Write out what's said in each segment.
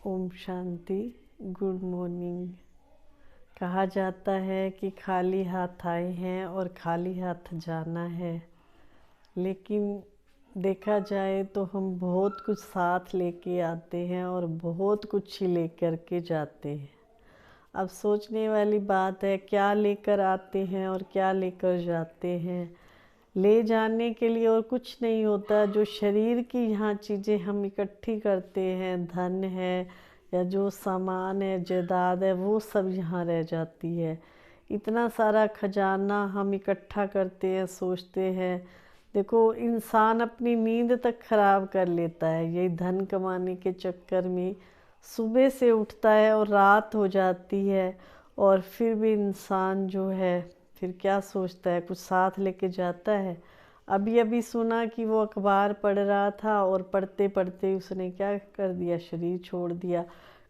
Om Shanti. Good morning. कहा जाता है कि खाली हाथ आए हैं और खाली हाथ जाना है, लेकिन देखा जाए तो हम बहुत कुछ साथ लेके आते हैं और बहुत कुछ ही लेकर के जाते हैं। अब सोचने वाली बात है, क्या लेकर आते हैं और क्या लेकर जाते हैं। ले जाने के लिए और कुछ नहीं होता। जो शरीर की यहाँ चीज़ें हम इकट्ठी करते हैं, धन है या जो सामान है, जायदाद है, वो सब यहाँ रह जाती है। इतना सारा खजाना हम इकट्ठा करते हैं, सोचते हैं। देखो, इंसान अपनी नींद तक खराब कर लेता है यही धन कमाने के चक्कर में। सुबह से उठता है और रात हो जाती है, और फिर भी इंसान जो है फिर क्या सोचता है, कुछ साथ लेके जाता है। अभी अभी सुना कि वो अखबार पढ़ रहा था और पढ़ते पढ़ते उसने क्या कर दिया, शरीर छोड़ दिया।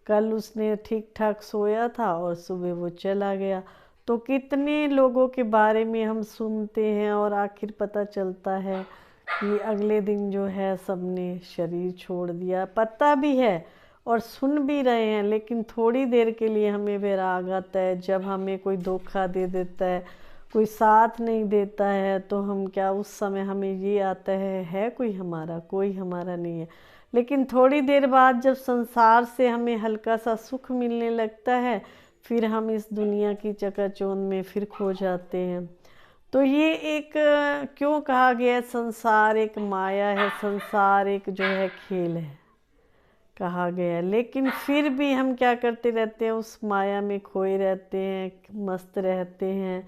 कल उसने ठीक ठाक सोया था और सुबह वो चला गया। तो कितने लोगों के बारे में हम सुनते हैं और आखिर पता चलता है कि अगले दिन जो है सबने शरीर छोड़ दिया। पता भी है और सुन भी रहे हैं, लेकिन थोड़ी देर के लिए हमें वैराग आता है। जब हमें कोई धोखा दे देता है, कोई साथ नहीं देता है, तो हम क्या, उस समय हमें ये आता है कोई हमारा नहीं है। लेकिन थोड़ी देर बाद जब संसार से हमें हल्का सा सुख मिलने लगता है, फिर हम इस दुनिया की चकाचौंध में फिर खो जाते हैं। तो ये एक क्यों कहा गया है, संसार एक माया है, संसार एक जो है खेल है कहा गया। लेकिन फिर भी हम क्या करते रहते हैं, उस माया में खोए रहते हैं, मस्त रहते हैं।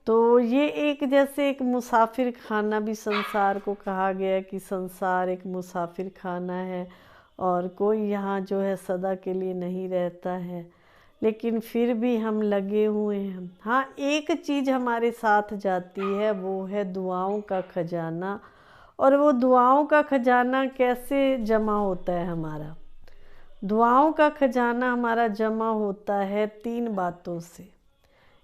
तो ये एक जैसे एक मुसाफिर खाना भी संसार को कहा गया कि संसार एक मुसाफिर खाना है और कोई यहाँ जो है सदा के लिए नहीं रहता है। लेकिन फिर भी हम लगे हुए हैं। हाँ, एक चीज़ हमारे साथ जाती है, वो है दुआओं का खजाना। और वो दुआओं का खजाना कैसे जमा होता है हमारा? दुआओं का खजाना हमारा जमा होता है 3 बातों से।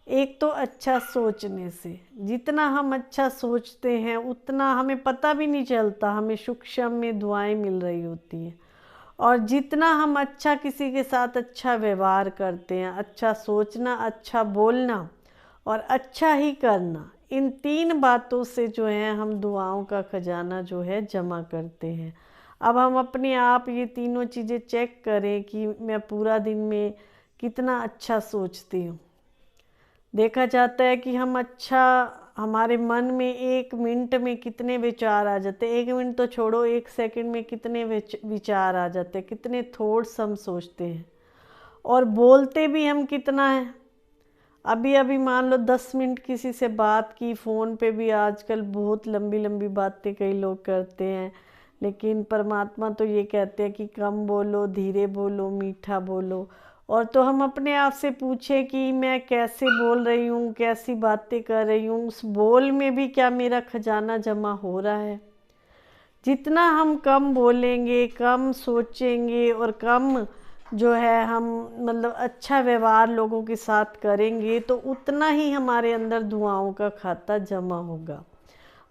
एक तो अच्छा सोचने से। जितना हम अच्छा सोचते हैं उतना हमें पता भी नहीं चलता, हमें सूक्ष्म में दुआएं मिल रही होती हैं। और जितना हम अच्छा किसी के साथ अच्छा व्यवहार करते हैं, अच्छा सोचना, अच्छा बोलना और अच्छा ही करना, इन 3 बातों से जो है हम दुआओं का खजाना जो है जमा करते हैं। अब हम अपने आप ये तीनों चीज़ें चेक करें कि मैं पूरा दिन में कितना अच्छा सोचती हूँ। देखा जाता है कि हम अच्छा, हमारे मन में 1 मिनट में कितने विचार आ जाते हैं। 1 मिनट तो छोड़ो, 1 सेकंड में कितने विचार आ जाते हैं, कितने थॉट्स हम सोचते हैं। और बोलते भी हम कितना है। अभी अभी मान लो 10 मिनट किसी से बात की, फ़ोन पे भी आजकल बहुत लंबी लंबी बातें कई लोग करते हैं। लेकिन परमात्मा तो ये कहते हैं कि कम बोलो, धीरे बोलो, मीठा बोलो। और तो हम अपने आप से पूछें कि मैं कैसे बोल रही हूँ, कैसी बातें कर रही हूँ, उस बोल में भी क्या मेरा खजाना जमा हो रहा है? जितना हम कम बोलेंगे, कम सोचेंगे और कम जो है हम मतलब अच्छा व्यवहार लोगों के साथ करेंगे, तो उतना ही हमारे अंदर दुआओं का खाता जमा होगा।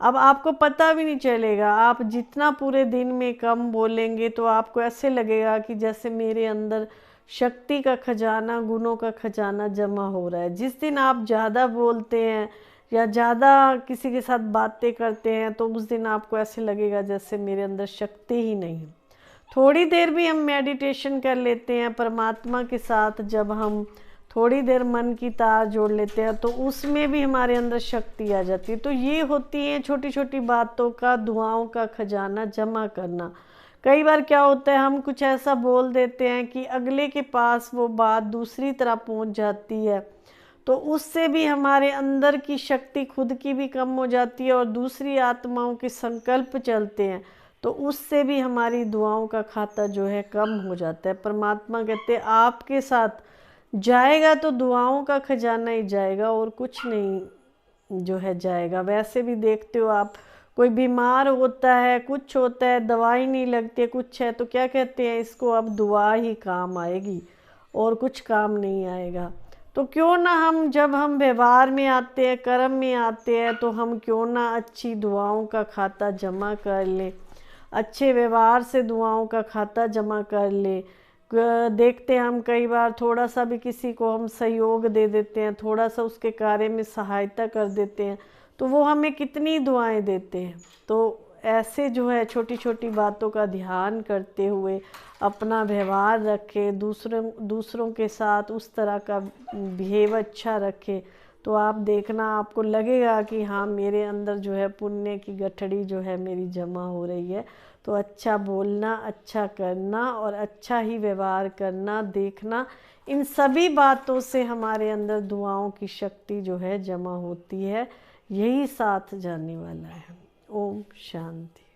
अब आपको पता भी नहीं चलेगा। आप जितना पूरे दिन में कम बोलेंगे तो आपको ऐसे लगेगा कि जैसे मेरे अंदर शक्ति का खजाना, गुणों का खजाना जमा हो रहा है। जिस दिन आप ज़्यादा बोलते हैं या ज़्यादा किसी के साथ बातें करते हैं, तो उस दिन आपको ऐसे लगेगा जैसे मेरे अंदर शक्ति ही नहीं है। थोड़ी देर भी हम मेडिटेशन कर लेते हैं परमात्मा के साथ, जब हम थोड़ी देर मन की तार जोड़ लेते हैं, तो उसमें भी हमारे अंदर शक्ति आ जाती है। तो ये होती है छोटी छोटी बातों का, दुआओं का खजाना जमा करना। कई बार क्या होता है, हम कुछ ऐसा बोल देते हैं कि अगले के पास वो बात दूसरी तरह पहुंच जाती है, तो उससे भी हमारे अंदर की शक्ति खुद की भी कम हो जाती है और दूसरी आत्माओं के संकल्प चलते हैं, तो उससे भी हमारी दुआओं का खाता जो है कम हो जाता है। परमात्मा कहते हैं आपके साथ जाएगा तो दुआओं का खजाना ही जाएगा और कुछ नहीं जो है जाएगा। वैसे भी देखते हो आप, कोई बीमार होता है, कुछ होता है, दवाई नहीं लगती है, कुछ है, तो क्या कहते हैं, इसको अब दुआ ही काम आएगी और कुछ काम नहीं आएगा। तो क्यों ना हम, जब हम व्यवहार में आते हैं, कर्म में आते हैं, तो हम क्यों ना अच्छी दुआओं का खाता जमा कर लें, अच्छे व्यवहार से दुआओं का खाता जमा कर ले। देखते हैं हम कई बार थोड़ा सा भी किसी को हम सहयोग दे देते हैं, थोड़ा सा उसके कार्य में सहायता कर देते हैं, तो वो हमें कितनी दुआएं देते हैं। तो ऐसे जो है छोटी छोटी बातों का ध्यान करते हुए अपना व्यवहार रखें, दूसरों के साथ उस तरह का बिहेव अच्छा रखें, तो आप देखना आपको लगेगा कि हाँ मेरे अंदर जो है पुण्य की गठड़ी जो है मेरी जमा हो रही है। तो अच्छा बोलना, अच्छा करना और अच्छा ही व्यवहार करना, देखना, इन सभी बातों से हमारे अंदर दुआओं की शक्ति जो है जमा होती है। यही साथ जाने वाला है। ओम शांति।